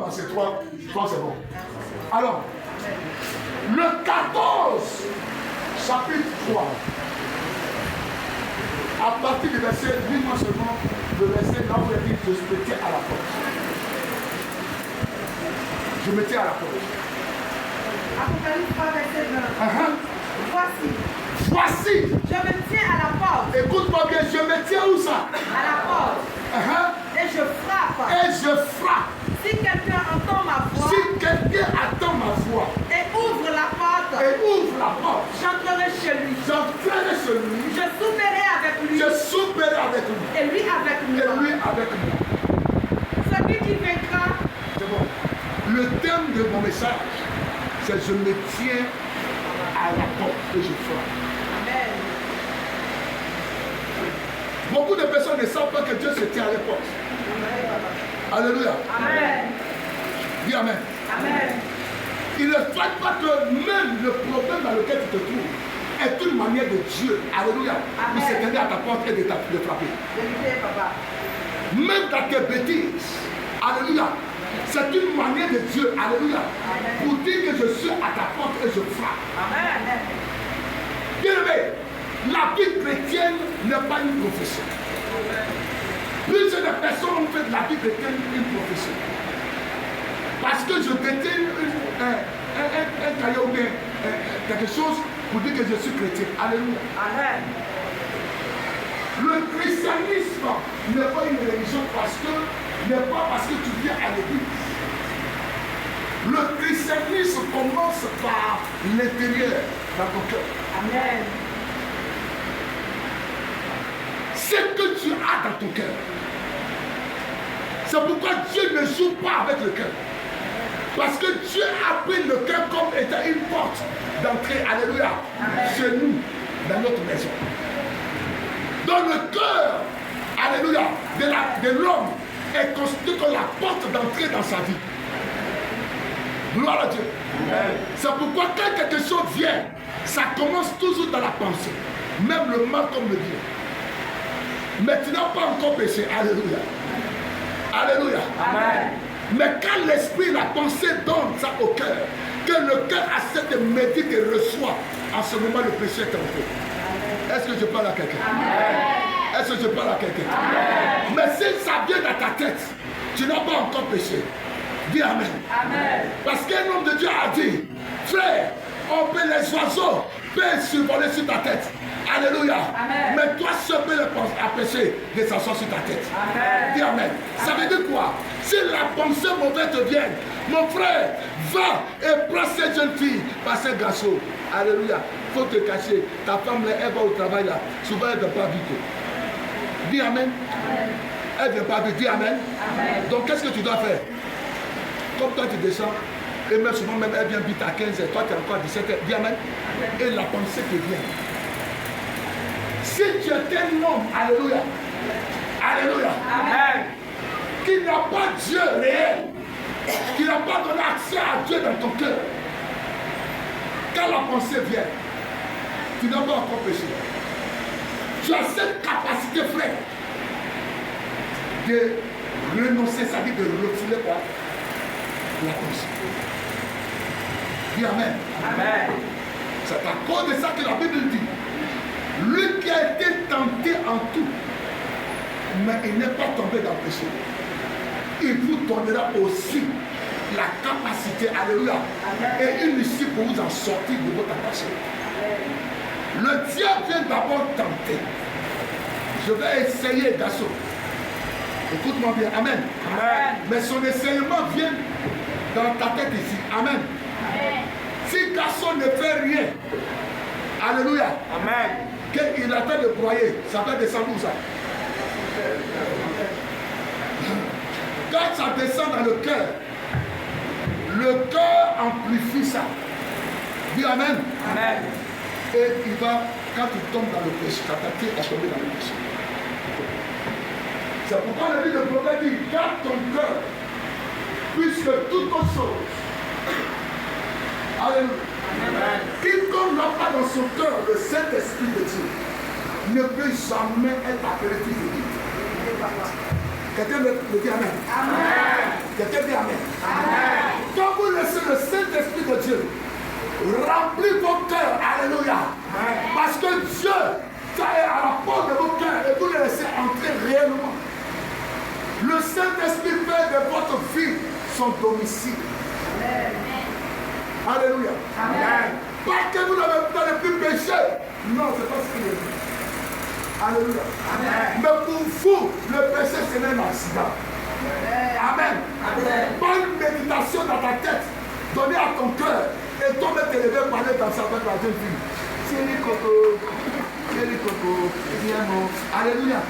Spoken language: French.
avancer. 3 c'est bon. Alors, le 14, chapitre 3. À partir du verset, lis-moi seulement le verset là où il dit je me tiens à la porte. Je me tiens à la porte. Apocalypse 3, verset 20. Voici. Je me tiens à la porte. Écoute-moi bien, je me tiens où ça? À la porte. Et je frappe. Et je frappe. Si quelqu'un entend ma voix. Si quelqu'un attend ma voix. Et ouvre la porte. J'entrerai chez lui. Je souperai avec lui. Et lui avec moi. Celui qui vaincra. C'est bon. Le thème de mon message, c'est je me tiens à la porte et je frappe. Amen. Beaucoup de personnes ne savent pas que Dieu se tient à la porte. Alléluia. Amen. Dis Amen. Amen. Il ne fait pas que même le problème dans lequel tu te trouves est une manière de Dieu. Alléluia. De se tenir à ta porte et de frapper. Vérité, papa. Même dans tes bêtises. Alléluia. C'est une manière de Dieu. Alléluia. Amen. Pour dire que je suis à ta porte et je frappe. Amen. Bien aimé, la vie chrétienne n'est pas une profession. Plusieurs de personnes ont fait de la vie chrétienne une profession. Parce que je détiens un caillou ou quelque chose pour dire que je suis chrétien. Alléluia. Amen. Le christianisme n'est pas une religion n'est pas parce que tu viens à l'église. Le christianisme commence par l'intérieur dans ton cœur. Amen. Ce que tu as dans ton cœur. C'est pourquoi Dieu ne joue pas avec le cœur. Parce que Dieu a pris le cœur comme étant une porte d'entrée, alléluia, chez nous, dans notre maison. Dans le cœur, alléluia, de l'homme est constitué comme la porte d'entrée dans sa vie. Gloire à Dieu. C'est pourquoi quand quelque chose vient, ça commence toujours dans la pensée. Même le mal comme le bien. Mais tu n'as pas encore péché. Alléluia. Alléluia. Amen. Mais quand l'esprit, la pensée donne ça au cœur, que le cœur accepte de méditer et reçoit, en ce moment le péché est entré. Est-ce que je parle à quelqu'un? Est-ce que je parle à quelqu'un? Mais si ça vient dans ta tête, tu n'as pas encore péché. Dis Amen. Amen. Parce qu'un homme de Dieu a dit, frère, on peut les oiseaux peuvent survoler sur ta tête. Alléluia. Amen. Mais toi seul peux empêcher de s'asseoir sur ta tête. Amen. Dis Amen. Ça veut dire quoi? Si la pensée mauvaise te vient, mon frère, va et prends cette jeune fille par ce garçon. Alléluia. Il faut te cacher. Ta femme, là, elle va au travail là. Souvent, elle ne vient pas vite. Dis Amen. Amen. Elle ne vient pas vite. Dis Amen. Amen. Donc, qu'est-ce que tu dois faire? Comme toi, tu descends. Et même souvent, même elle vient vite à 15h. Toi, tu es encore à 17h. Dis Amen. Et la pensée te vient. Si tu es un homme, alléluia, alléluia, amen, qui n'a pas Dieu réel, qui n'a pas donné accès à Dieu dans ton cœur, quand la pensée vient, tu n'as pas encore péché. Tu as cette capacité, frère, de renoncer, c'est-à-dire de refouler quoi? La pensée. Dis amen. Amen. C'est à cause de ça que la Bible dit. Lui qui a été tenté en tout, mais il n'est pas tombé dans le péché. Il vous donnera aussi la capacité, alléluia, et une issue pour vous en sortir de votre péché. Le diable vient d'abord tenter. Je vais essayer, garçon. Écoute-moi bien, amen. Amen. Mais son essayement vient dans ta tête ici, amen. Amen. Si garçon ne fait rien, alléluia, amen, qu'il attend de broyer, ça va descendre où ça? Quand ça descend dans le cœur amplifie ça. Dis amen. Amen. Et il va, quand tu tombes dans le péché, ta tête est tombée dans le péché. C'est pourquoi le livre de prophète dit, garde ton cœur, puisque toutes autres choses. Alléluia. Quiconque n'a pas dans son cœur le Saint-Esprit de Dieu ne peut jamais être appelé fils de Dieu. Quelqu'un me dit amen. Amen. Quelqu'un dit amen. de Dieu. Remplis vos cœurs. Alléluia. Parce que Dieu, ça est à la porte de vos cœurs et vous le laissez entrer réellement. Le Saint-Esprit fait de votre vie son domicile. Alléluia. Amen. Pas que vous n'avez plus péché. Non, c'est pas ce qu'il est. Alléluia. Amen. Mais pour vous, le péché, ce n'est un accident. Amen. Amen. Pas une méditation dans ta tête, donnée à ton cœur, et toi te lever parler dans sa tête la jeune fille. Chérie Coco, viens mon. Alléluia.